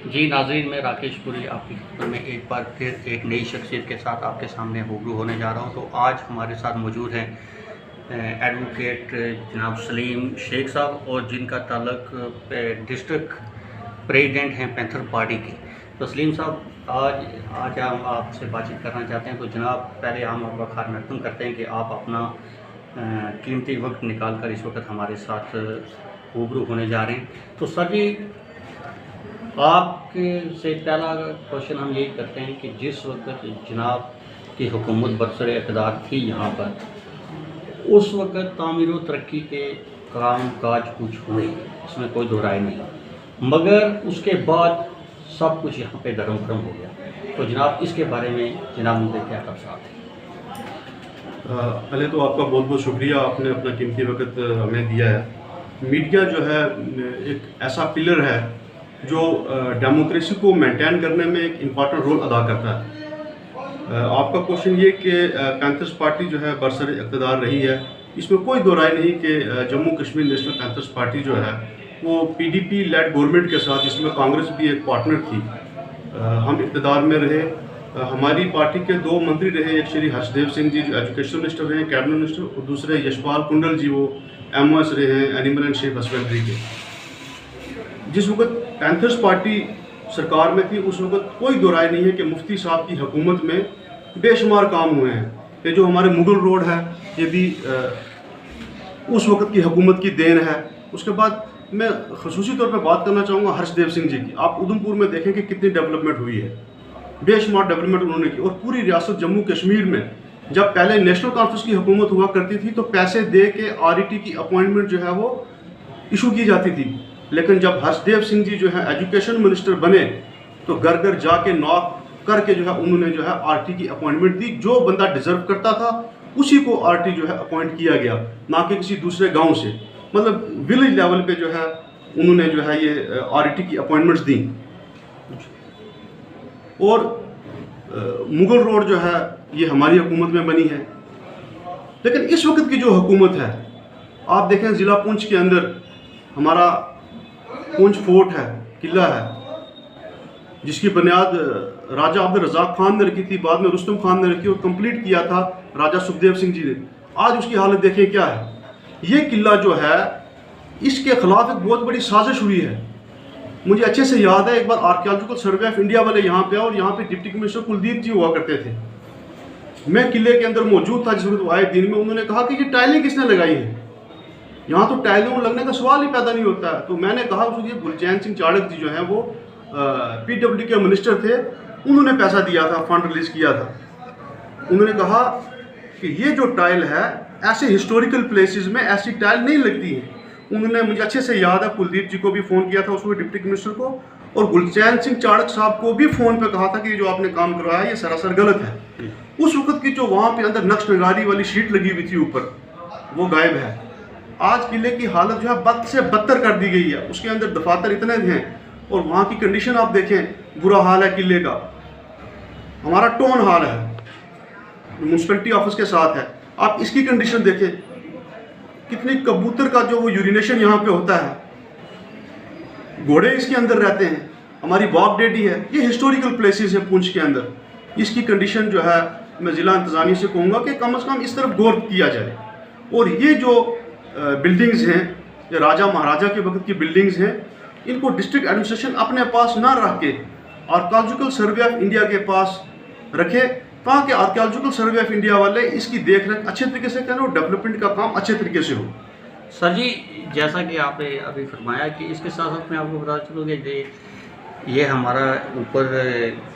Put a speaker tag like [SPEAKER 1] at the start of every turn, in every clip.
[SPEAKER 1] जी नाज़रीन, मैं राकेश पुरी आपकी खिदमत में एक बार फिर एक नई शख्सियत के साथ आपके सामने रूबरू होने जा रहा हूं। तो आज हमारे साथ मौजूद हैं एडवोकेट जनाब सलीम शेख साहब, और जिनका ताल्लुक डिस्ट्रिक्ट प्रेसिडेंट हैं पैंथर पार्टी के। तो सलीम साहब, आज हम आपसे बातचीत करना चाहते हैं। तो जनाब, पहले हम आपका खार मकदम करते हैं कि आप अपना कीमती वक्त निकाल कर इस वक्त हमारे साथ रूबरू होने जा रहे हैं। तो सर जी, आपके से पहला क्वेश्चन हम यही करते हैं कि जिस वक्त जनाब की हुकूमत बरसर इक़्तिदार थी यहाँ पर, उस वक्त तामीर व तरक्की के काम काज कुछ हुए, इसमें कोई दो राय नहीं, मगर उसके बाद सब कुछ यहाँ पे धर्म भ्रम हो गया। तो जनाब, इसके बारे में जनाब मुझे क्या तबसरात है?
[SPEAKER 2] पहले तो आपका बहुत बहुत शुक्रिया, आपने अपना कीमती वक्त हमें दिया है। मीडिया जो है एक ऐसा पिलर है जो डेमोक्रेसी को मेंटेन करने में एक इम्पॉर्टेंट रोल अदा करता है। आपका क्वेश्चन ये कि पैंथर्स पार्टी जो है बरसर इक़्तिदार रही है, इसमें कोई दो राय नहीं कि Jammu Kashmir national panthers party जो है वो पीडीपी लेड गवर्नमेंट के साथ, जिसमें कांग्रेस भी एक पार्टनर थी, हम इक़्तिदार में रहे। हमारी पार्टी के दो मंत्री रहे, एक श्री हर्षदेव सिंह जी जो एजुकेशन मिनिस्टर रहे, कैबिनेट मिनिस्टर, और दूसरे यशपाल कुंडल जी वो MOS रहे हैं, एनिमल एंड शेप हस्बेंड्री के। जिस वक्त पैंथर्स पार्टी सरकार में थी, उस वक्त कोई दो राय नहीं है कि मुफ्ती साहब की हुकूमत में बेशुमार काम हुए हैं। ये जो हमारे मुगल रोड है, ये भी उस वक्त की हुकूमत की देन है। उसके बाद मैं खसूसी तौर पे बात करना चाहूँगा हर्षदेव सिंह जी की। आप उधमपुर में देखें कि कितनी डेवलपमेंट हुई है, बेशुमार डेवलपमेंट उन्होंने की। और पूरी रियासत जम्मू कश्मीर में जब पहले नेशनल कॉन्फ्रेंस की हुकूमत हुआ करती थी तो पैसे दे के RET की अपॉइंटमेंट जो है वो इशू की जाती थी, लेकिन जब हर्षदेव सिंह जी जो है एजुकेशन मिनिस्टर बने तो घर घर जाके नॉक करके जो है उन्होंने जो है RT की अपॉइंटमेंट दी। जो बंदा डिजर्व करता था उसी को RT जो है अपॉइंट किया गया, ना कि किसी दूसरे गांव से। मतलब विलेज लेवल पे जो है उन्होंने जो है ये RT की अपॉइंटमेंट्स दी। और मुगल रोड जो है ये हमारी हुकूमत में बनी है। लेकिन इस वक्त की जो हुकूमत है, आप देखें ज़िला पुंछ के अंदर हमारा पुंछ फोर्ट है, किला है, जिसकी बुनियाद राजा अब्दुल रज़ाक खान ने रखी थी, बाद में रुस्तम खान ने रखी और कंप्लीट किया था राजा सुखदेव सिंह जी ने। आज उसकी हालत देखें क्या है। ये किला जो है, इसके खिलाफ एक बहुत बड़ी साजिश हुई है। मुझे अच्छे से याद है, एक बार आर्कियोलॉजिकल सर्वे ऑफ इंडिया वाले यहाँ पे और यहाँ पे डिप्टी कमिश्नर कुलदीप जी हुआ करते थे। मैं किले के अंदर मौजूद था जिस वक्त वो आए दिन में। उन्होंने कहा कि ये टाइलें किसने लगाई है, यहाँ तो टाइलों लगने का सवाल ही पैदा नहीं होता है। तो मैंने कहा उसको, गुलचैन सिंह चाड़क जी जो हैं वो PWD के मिनिस्टर थे, उन्होंने पैसा दिया था, फंड रिलीज किया था। उन्होंने कहा कि ये जो टाइल है, ऐसे हिस्टोरिकल प्लेसेस में ऐसी टाइल नहीं लगती है। उन्होंने, मुझे अच्छे से याद है, कुलदीप जी को भी फ़ोन किया था उसको, डिप्टी कमिश्नर को, और गुलचैन सिंह चाड़क साहब को भी फ़ोन पे कहा था कि जो आपने काम करवाया ये सरासर गलत है। उस वक्त की जो वहाँ पे अंदर नक्श नगारी वाली शीट लगी हुई थी ऊपर, वो गायब है। आज किले की हालत जो है बद से बदतर कर दी गई है। उसके अंदर दफातर इतने हैं और वहाँ की कंडीशन आप देखें, बुरा हाल है किले का। हमारा टाउन हाल है, म्यूनसिपैलिटी ऑफिस के साथ है, आप इसकी कंडीशन देखें। कितनी कबूतर का जो वो यूरिनेशन यहाँ पे होता है, घोड़े इसके अंदर रहते हैं, हमारी बॉब डेडी है। ये हिस्टोरिकल प्लेसेस है पुंछ के अंदर। इसकी कंडीशन जो है, मैं ज़िला इंतज़ामिया से कहूँगा कि कम से कम इस तरफ गौर किया जाए। और ये जो बिल्डिंग्स हैं, ये राजा महाराजा के वक्त की बिल्डिंग्स हैं, इनको डिस्ट्रिक्ट एडमिनिस्ट्रेशन अपने पास ना रख के आर्कियोलॉजिकल सर्वे ऑफ इंडिया के पास रखे, ताकि आर्कियोलॉजिकल सर्वे ऑफ इंडिया वाले इसकी देख रेख अच्छे तरीके से करें और डेवलपमेंट का काम अच्छे तरीके से हो।
[SPEAKER 1] सर जी, जैसा कि आपने अभी फरमाया कि इसके साथ साथ मैं आपको बता चलूँ कि ये हमारा ऊपर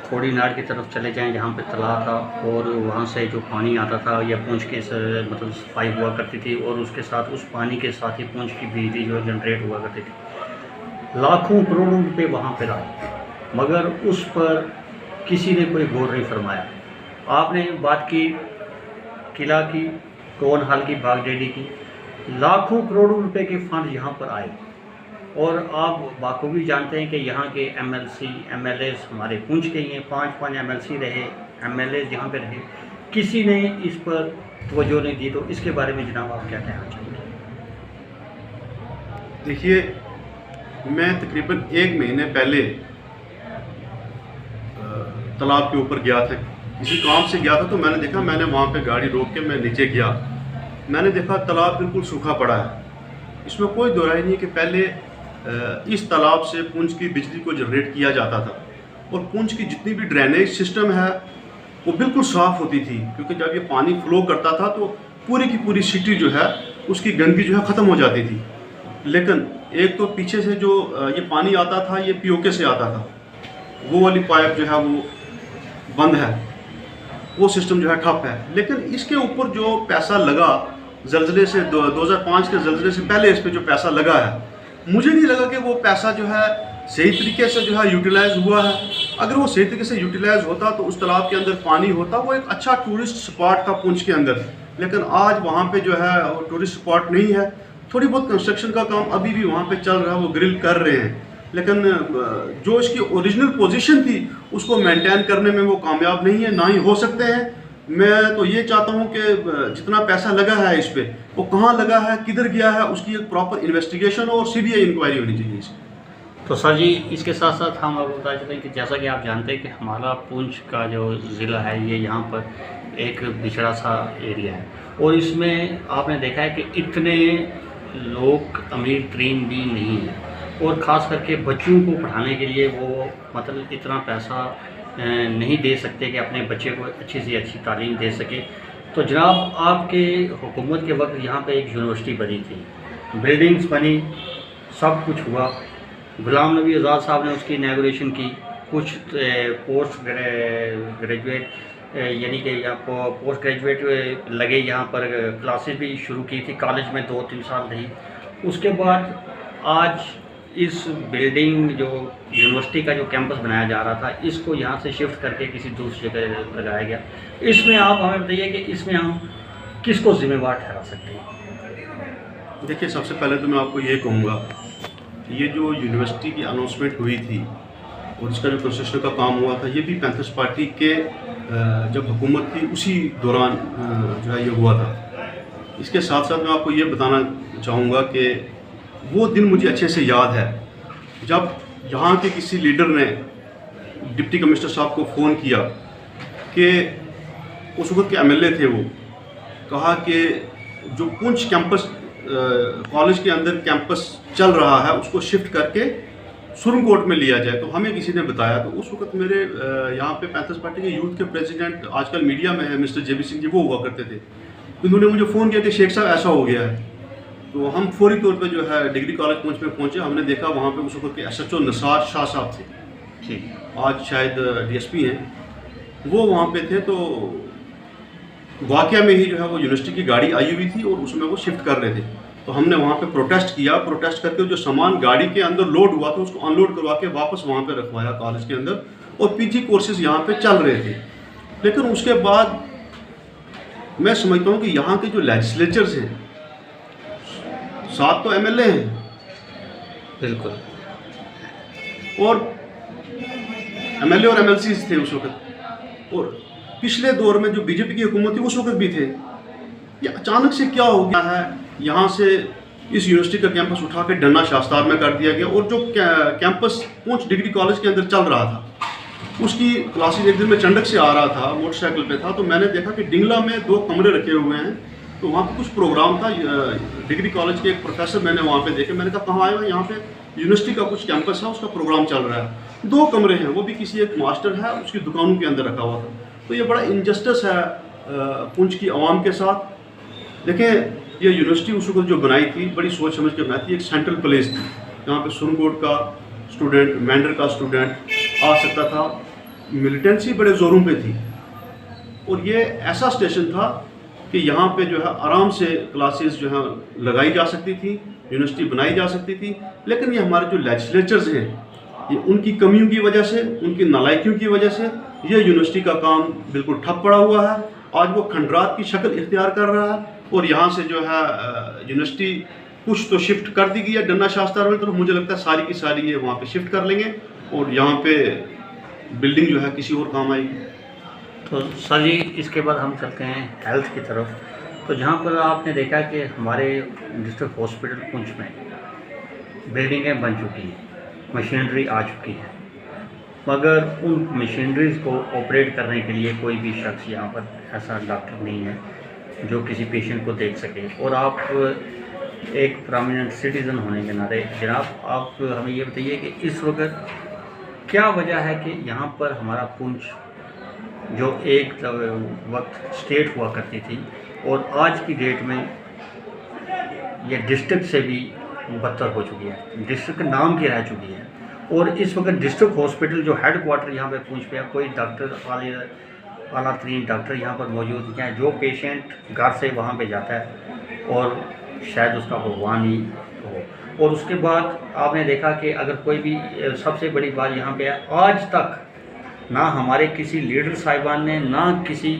[SPEAKER 1] खोड़ी नाड़ की तरफ चले जाएं जहाँ पे तालाब था, और वहाँ से जो पानी आता था या पूंछ के मतलब सफाई हुआ करती थी, और उसके साथ उस पानी के साथ ही पूंछ की बिजली जो जनरेट हुआ करती थी। लाखों करोड़ों रुपए वहाँ पर आए, मगर उस पर किसी ने कोई गौर नहीं फरमाया। आपने बात की किला की, टाउन हॉल की, बाग डेडी की, लाखों करोड़ों रुपए के फंड यहाँ पर आए। और आप बाखूबी जानते हैं कि यहाँ के MLC MLAs हमारे पूंछ के ही हैं, 5 MLC रहे, MLAs यहाँ पे रहे, किसी ने इस पर तवज्जो नहीं दी। तो इसके बारे में जनाब आप क्या कहना चाहेंगे?
[SPEAKER 2] देखिए, मैं तकरीबन 1 महीने पहले तालाब के ऊपर गया था, किसी काम से गया था, तो मैंने देखा, मैंने वहाँ पे गाड़ी रोक के मैं नीचे गया, मैंने देखा तालाब बिल्कुल सूखा पड़ा है। इसमें कोई दो राय नहीं है कि पहले इस तालाब से पुंछ की बिजली को जनरेट किया जाता था, और पुंछ की जितनी भी ड्रेनेज सिस्टम है वो बिल्कुल साफ़ होती थी, क्योंकि जब ये पानी फ्लो करता था तो पूरी की पूरी सिटी जो है उसकी गंदगी जो है ख़त्म हो जाती थी। लेकिन एक तो पीछे से जो ये पानी आता था, ये पीओके से आता था, वो वाली पाइप जो है वो बंद है, वो सिस्टम जो है ठप है। लेकिन इसके ऊपर जो पैसा लगा ज़लज़ले से 2005 के ज़लज़ले से पहले इस पर जो पैसा लगा है, मुझे नहीं लगा कि वो पैसा जो है सही तरीके से जो है यूटिलाइज हुआ है। अगर वो सही तरीके से यूटिलाइज होता तो उस तालाब के अंदर पानी होता, वो एक अच्छा टूरिस्ट स्पॉट था पुंछ के अंदर। लेकिन आज वहाँ पे जो है वो टूरिस्ट स्पॉट नहीं है। थोड़ी बहुत कंस्ट्रक्शन का काम अभी भी वहाँ पे चल रहा है, वो ग्रिल कर रहे हैं, लेकिन जो इसकी ओरिजिनल पोजीशन थी उसको मेंटेन करने में वो कामयाब नहीं है, ना ही हो सकते हैं। मैं तो ये चाहता हूँ कि जितना पैसा लगा है इस पर, वो कहाँ लगा है, किधर गया है, उसकी एक प्रॉपर इन्वेस्टिगेशन और CBI इंक्वायरी होनी चाहिए इस पर।
[SPEAKER 1] तो सर जी, इसके साथ साथ हम आपको बता चलें कि जैसा कि आप जानते हैं कि हमारा पुंछ का जो ज़िला है ये यहाँ पर एक बिछड़ा सा एरिया है, और इसमें आपने देखा है कि इतने लोग अमीर तरीन भी नहीं है, और ख़ास करके बच्चों को पढ़ाने के लिए वो मतलब इतना पैसा नहीं दे सकते कि अपने बच्चे को अच्छी से अच्छी तालीम दे सके। तो जनाब, आपके हुकूमत के वक्त यहाँ पे एक यूनिवर्सिटी बनी थी, बिल्डिंग्स बनी, सब कुछ हुआ। गुलाम नबी आज़ाद साहब ने उसकी इनॉग्रेशन की, कुछ पोस्ट ग्रेजुएट यानी कि आपको पोस्ट ग्रेजुएट लगे, यहाँ पर क्लासेस भी शुरू की थी, कॉलेज में 2-3 साल रही। उसके बाद आज इस बिल्डिंग जो यूनिवर्सिटी का जो कैंपस बनाया जा रहा था, इसको यहाँ से शिफ्ट करके किसी दूसरी जगह लगाया गया। इसमें आप हमें बताइए कि इसमें हम किसको जिम्मेवार ठहरा सकते हैं?
[SPEAKER 2] देखिए, सबसे पहले तो मैं आपको ये कहूँगा, ये जो यूनिवर्सिटी की अनाउंसमेंट हुई थी और इसका जो कंस्ट्रक्शन का काम हुआ था, ये भी पैंथर्स पार्टी के जब हुकूमत थी उसी दौरान जो है ये हुआ था। इसके साथ साथ मैं आपको ये बताना चाहूँगा कि वो दिन मुझे अच्छे से याद है जब यहाँ के किसी लीडर ने डिप्टी कमिश्नर साहब को फ़ोन किया कि उस वक्त के MLA थे, वो कहा कि जो पुंछ कैंपस कॉलेज के अंदर कैंपस चल रहा है उसको शिफ्ट करके सुरंगकोट में लिया जाए। तो हमें किसी ने बताया, तो उस वक्त मेरे यहाँ पे पैंथर्स पार्टी के यूथ के प्रेसिडेंट, आजकल मीडिया में है, मिस्टर JB सिंह जी, वो हुआ करते थे। उन्होंने मुझे फ़ोन किया कि शेख साहब ऐसा हो गया है। तो हम फौरी तौर पे जो है डिग्री कॉलेज पुंछ में पहुँचे। हमने देखा वहाँ पे उस वक्त के SHO निसार शाह साहब थे, आज शायद DSP हैं, वो वहाँ पे थे। तो वाक़या में ही जो है वो यूनिवर्सिटी की गाड़ी आई हुई थी और उसमें वो शिफ्ट कर रहे थे। तो हमने वहाँ पे प्रोटेस्ट किया, प्रोटेस्ट करके जो सामान गाड़ी के अंदर लोड हुआ था उसको अनलोड करवा के वापस वहाँ पे रखवाया कॉलेज के अंदर, और PG कोर्सेज यहाँ पे चल रहे थे। लेकिन उसके बाद मैं समझता हूँ कि यहाँ के जो लेजिस्लेचर्स हैं, 7 तो MLA हैं
[SPEAKER 1] बिल्कुल,
[SPEAKER 2] और MLA और MLCs थे उस वक्त, और पिछले दौर में जो BJP की हुकूमत थी उस वक्त भी थे। ये अचानक से क्या हो गया है, यहाँ से इस यूनिवर्सिटी का कैंपस उठा के डन्ना शास्तार में कर दिया गया, और जो कैंपस पुंछ डिग्री कॉलेज के अंदर चल रहा था उसकी क्लासेज, एक दिन मैं चंडक से आ रहा था, मोटरसाइकिल पे था, तो मैंने देखा कि डिंगला में 2 कमरे रखे हुए हैं। तो वहाँ पे कुछ प्रोग्राम था, डिग्री कॉलेज के एक प्रोफेसर मैंने वहाँ पे देखे। मैंने कहा कहाँ आया, यहाँ पे यूनिवर्सिटी का कुछ कैंपस है, उसका प्रोग्राम चल रहा है, 2 कमरे हैं, वो भी किसी एक मास्टर है उसकी दुकानों के अंदर रखा हुआ था। तो ये बड़ा इनजस्टिस है पुंछ की आवाम के साथ। देखें, ये यूनिवर्सिटी उस वक्त जो बनाई थी बड़ी सोच समझ के बनाई थी, एक सेंट्रल प्लेस थी जहाँ पे सुरंगकोट का स्टूडेंट, मैंडर का स्टूडेंट आ सकता था। मिलिटेंसी बड़े ज़ोरों पे थी, और ये ऐसा स्टेशन था कि यहाँ पे जो है आराम से क्लासेस जो है लगाई जा सकती थी, यूनिवर्सिटी बनाई जा सकती थी। लेकिन ये हमारे जो लेजिस्लेचर्स हैं, ये उनकी कमियों की वजह से, उनकी नालायकियों की वजह से ये यूनिवर्सिटी का काम बिल्कुल ठप पड़ा हुआ है। आज वो खंडरात की शक्ल इख्तियार कर रहा है, और यहाँ से जो है यूनिवर्सिटी कुछ तो शिफ्ट कर दी गई है डन्ना शास्तार वाली तरफ। मुझे लगता है सारी की सारी ये वहाँ पे शिफ्ट कर लेंगे, और यहाँ पे बिल्डिंग जो है किसी और काम आएगी।
[SPEAKER 1] तो सर जी, इसके बाद हम चलते हैं हेल्थ की तरफ। तो जहाँ पर आपने देखा कि हमारे डिस्ट्रिक्ट हॉस्पिटल पुंछ में बिल्डिंगें बन चुकी हैं, मशीनरी आ चुकी है, मगर उन मशीनरीज़ को ऑपरेट करने के लिए कोई भी शख्स यहाँ पर ऐसा डॉक्टर नहीं है जो किसी पेशेंट को देख सके। और आप एक प्रोमिनेंट सिटीज़न होने के नाते जनाब आप हमें ये बताइए कि इस वक्त क्या वजह है कि यहाँ पर हमारा पुंछ जो एक वक्त स्टेट हुआ करती थी और आज की डेट में ये डिस्ट्रिक्ट से भी बदतर हो चुकी है, डिस्ट्रिक्ट नाम की रह चुकी है। और इस वक्त डिस्ट्रिक्ट हॉस्पिटल जो हेड क्वार्टर यहाँ पे पुंछ पे है, कोई डॉक्टर आला तरीन डॉक्टर यहाँ पर मौजूद नहीं है। जो पेशेंट घर से वहाँ पे जाता है और शायद उसका भगवान ही हो। और उसके बाद आपने देखा कि अगर कोई भी सबसे बड़ी बात यहाँ पे है, आज तक ना हमारे किसी लीडर साहिबान ने ना किसी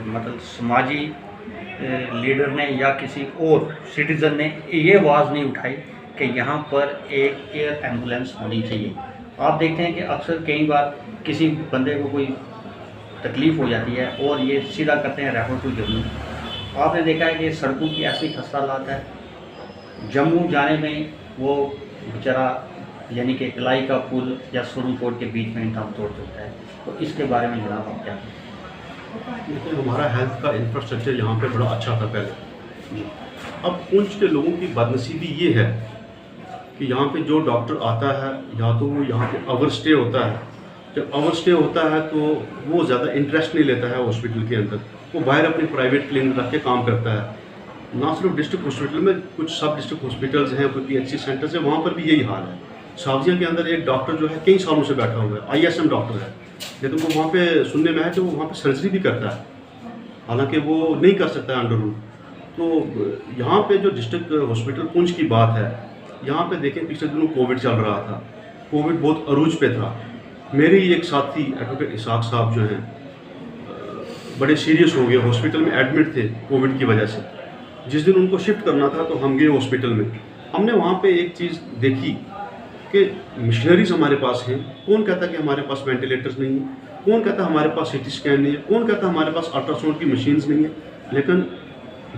[SPEAKER 1] मतलब समाजी लीडर ने या किसी और सिटीज़न ने ये आवाज़ नहीं उठाई कि यहाँ पर एक एयर एम्बुलेंस होनी चाहिए। आप देखते हैं कि अक्सर कई बार किसी बंदे को कोई तकलीफ़ हो जाती है और ये सीधा करते हैं रेफर टू जम्मू। आपने देखा है कि सड़कों की ऐसी खस्ता हालत है, जम्मू जाने में वो बेचारा यानी कि कलाई का पुल या सुरनकोट के बीच में इंतजाम तोड़ देता है। तो इसके बारे में जनाब आप क्या कहें?
[SPEAKER 2] देखिए, हमारा हेल्थ का इंफ्रास्ट्रक्चर यहाँ पे बड़ा अच्छा था पहले। अब पुंछ के लोगों की बदनसीबी ये है कि यहाँ पे जो डॉक्टर आता है या तो वो यहाँ पे ओवर स्टे होता है। जब ओवर स्टे होता है तो वो ज़्यादा इंटरेस्ट नहीं लेता है हॉस्पिटल के अंदर, वो बाहर अपनी प्राइवेट क्लिनिक रख के काम करता है। ना सिर्फ डिस्ट्रिक्ट हॉस्पिटल में, कुछ सब डिस्ट्रिक्ट हॉस्पिटल्स हैं, कोई PHC सेंटर्स हैं, वहाँ पर भी यही हाल है। सावजिया के अंदर एक डॉक्टर जो है कई सालों से बैठा हुआ है, ISM डॉक्टर है, लेकिन वो वहाँ पे सुनने में है कि वो वहाँ पे सर्जरी भी करता है, हालांकि वो नहीं कर सकता है अंडर रूल। तो यहाँ पे जो डिस्ट्रिक्ट हॉस्पिटल पुंछ की बात है, यहाँ पे देखें पिछले दिनों कोविड चल रहा था, कोविड बहुत अरूज पे था। मेरे ही एक साथी एडवोकेट इसाक साहब जो हैं बड़े सीरियस हो गए, हॉस्पिटल में एडमिट थे कोविड की वजह से। जिस दिन उनको शिफ्ट करना था तो हम गए हॉस्पिटल में, हमने वहाँ पे एक चीज़ देखी कि मशीनरीज हमारे पास हैं। कौन कहता कि हमारे पास वेंटिलेटर्स नहीं है, कौन कहता हमारे पास CT स्कैन नहीं है, कौन कहता हमारे पास अल्ट्रासाउंड की मशीन्स नहीं है, लेकिन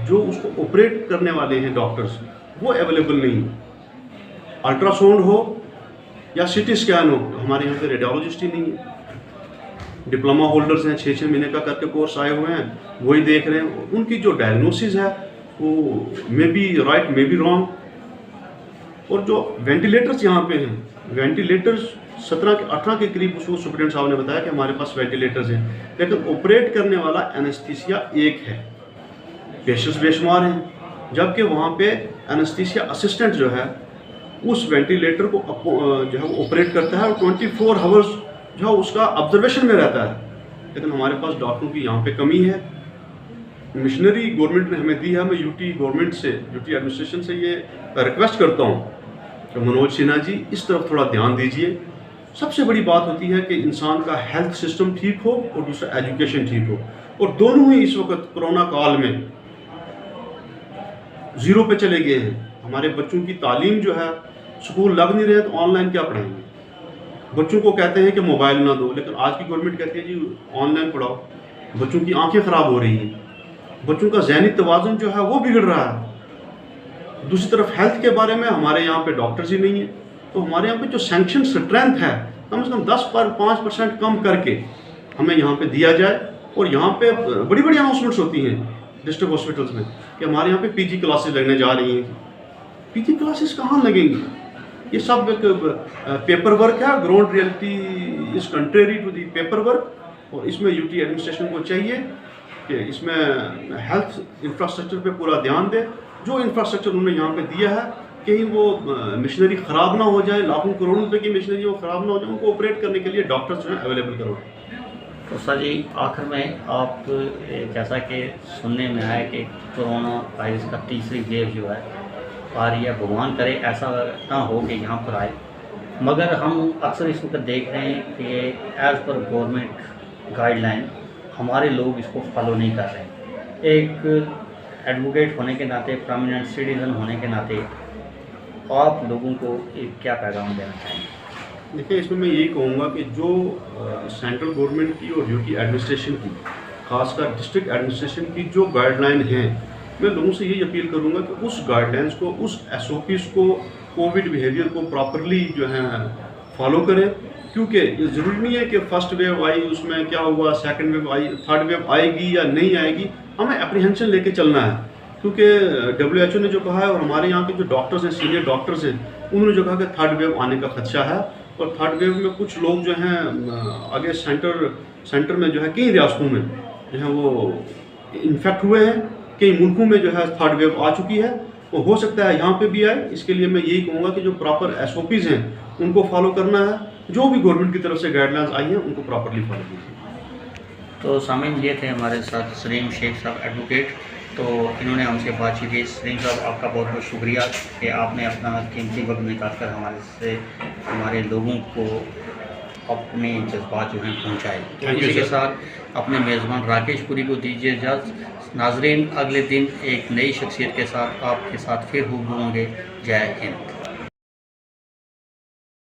[SPEAKER 2] जो उसको ऑपरेट करने वाले हैं डॉक्टर्स वो अवेलेबल नहीं है। अल्ट्रासाउंड हो या CT स्कैन हो, हमारे यहाँ पे रेडियोलॉजिस्ट ही नहीं है। डिप्लोमा होल्डर्स हैं, 6-6 महीने का करके कोर्स आए हुए हैं, वही देख रहे हैं। उनकी जो डायग्नोसिस है वो may be right may be wrong. और जो वेंटिलेटर्स यहाँ पे हैं, वेंटिलेटर्स 17-18 के करीब उसको सुप्रीडेंट साहब ने बताया कि हमारे पास वेंटिलेटर्स हैं, लेकिन ऑपरेट करने वाला एनेस्थीसिया एक है, पेशेंट्स बेशुमार हैं। जबकि वहाँ पे एनेस्थीसिया असिस्टेंट जो है उस वेंटिलेटर को जो है वो ऑपरेट करता है और 24 आवर्स जो है उसका ऑब्जर्वेशन में रहता है। लेकिन हमारे पास डॉक्टरों की यहाँ पे कमी है। मिशनरी गवर्नमेंट ने हमें दी है। मैं यूटी गवर्नमेंट से, यूटी एडमिनिस्ट्रेशन से ये रिक्वेस्ट करता हूँ कि मनोज सिन्हा जी इस तरफ थोड़ा ध्यान दीजिए। सबसे बड़ी बात होती है कि इंसान का हेल्थ सिस्टम ठीक हो और दूसरा एजुकेशन ठीक हो, और दोनों ही इस वक्त कोरोना काल में ज़ीरो पे चले गए हैं। हमारे बच्चों की तालीम जो है, स्कूल लग नहीं रहे तो ऑनलाइन क्या पढ़ाएंगे। बच्चों को कहते हैं कि मोबाइल ना दो, लेकिन आज की गवर्नमेंट कहती है जी ऑनलाइन पढ़ाओ। बच्चों की आंखें ख़राब हो रही हैं, बच्चों का ज़हनी तवाज़ुन जो है वो बिगड़ रहा है। दूसरी तरफ हेल्थ के बारे में हमारे यहाँ पे डॉक्टर्स ही नहीं है, तो हमारे यहाँ पे जो सैंक्शन स्ट्रेंथ है कम से कम 10-5% कम करके हमें यहाँ पे दिया जाए। और यहाँ पे बड़ी बड़ी अनाउंसमेंट्स होती हैं डिस्ट्रिक्ट हॉस्पिटल्स में कि हमारे यहाँ पे PG क्लासेस लगने जा रही हैं। PG क्लासेस कहाँ लगेंगी? ये सब एक पेपर वर्क है। Ground reality is contrary to the paper work. और इसमें यूटी एडमिनिस्ट्रेशन को चाहिए कि इसमें हेल्थ इंफ्रास्ट्रक्चर पे पूरा ध्यान दे। जो इंफ्रास्ट्रक्चर उन्होंने यहाँ पे दिया है, कहीं वो मशीनरी ख़राब ना हो जाए, लाखों करोड़ों रुपए की मशीनरी वो ख़राब ना हो जाए, उनको ऑपरेट करने के लिए डॉक्टर्स जो है अवेलेबल करो।
[SPEAKER 1] तो सर जी आखिर में आप जैसा कि सुनने में आया कि कोरोना वायरस का तीसरी वेव जो है आ रही है, भगवान करे ऐसा ना हो कि यहाँ पर आए, मगर हम अक्सर इस वक्त देख रहे हैं कि एज़ पर गवर्नमेंट गाइडलाइन हमारे लोग इसको फॉलो नहीं कर रहे। एक एडवोकेट होने के नाते, प्रोमिनेंट सिटीजन होने के नाते आप लोगों को एक क्या पैगाम देना चाहेंगे?
[SPEAKER 2] देखिए, इसमें मैं यही कहूँगा कि जो सेंट्रल गवर्नमेंट की और यूटी एडमिनिस्ट्रेशन की, खासकर डिस्ट्रिक्ट एडमिनिस्ट्रेशन की जो गाइडलाइन है, मैं लोगों से यही अपील करूँगा कि उस गाइडलाइंस को, उस SOPs को, कोविड बिहेवियर को प्रॉपरली जो है फॉलो करें, क्योंकि ये ज़रूरी नहीं है कि फर्स्ट वेव आई उसमें क्या हुआ, सेकंड वेव आई, थर्ड वेव आएगी या नहीं आएगी, हमें अप्रीहेंशन लेके चलना है। क्योंकि WHO ने जो कहा है और हमारे यहाँ के जो डॉक्टर्स हैं, सीनियर डॉक्टर्स हैं, उन्होंने जो कहा कि थर्ड वेव आने का खदशा है। और थर्ड वेव में कुछ लोग जो हैं आगे सेंटर में जो है कई रियासतों में जो है वो इन्फेक्ट हुए हैं, कई मुल्कों में जो है थर्ड वेव आ चुकी है, वो हो सकता है यहाँ पे भी आए। इसके लिए मैं यही कहूँगा कि जो प्रॉपर SOPs हैं उनको फॉलो करना है, जो भी गवर्नमेंट की तरफ से गाइडलाइंस आई हैं उनको प्रॉपरली फॉलो कीजिए।
[SPEAKER 1] तो सामीन ये थे हमारे साथ सलीम शेख साहब एडवोकेट, तो इन्होंने हमसे बातचीत की। सलीम साहब आपका बहुत बहुत शुक्रिया कि आपने अपना कीमती वक्त निकाल कर हमारे लोगों को अपने जज्बात जो हैं पहुँचाए। तो
[SPEAKER 2] Thank you,
[SPEAKER 1] इसी के
[SPEAKER 2] sir.
[SPEAKER 1] साथ अपने मेज़बान राकेश पुरी को दीजिए इजाज़त। नाजरीन, अगले दिन एक नई शख्सियत के साथ आपके साथ फिर रूबरू होंगे। जय हिंद।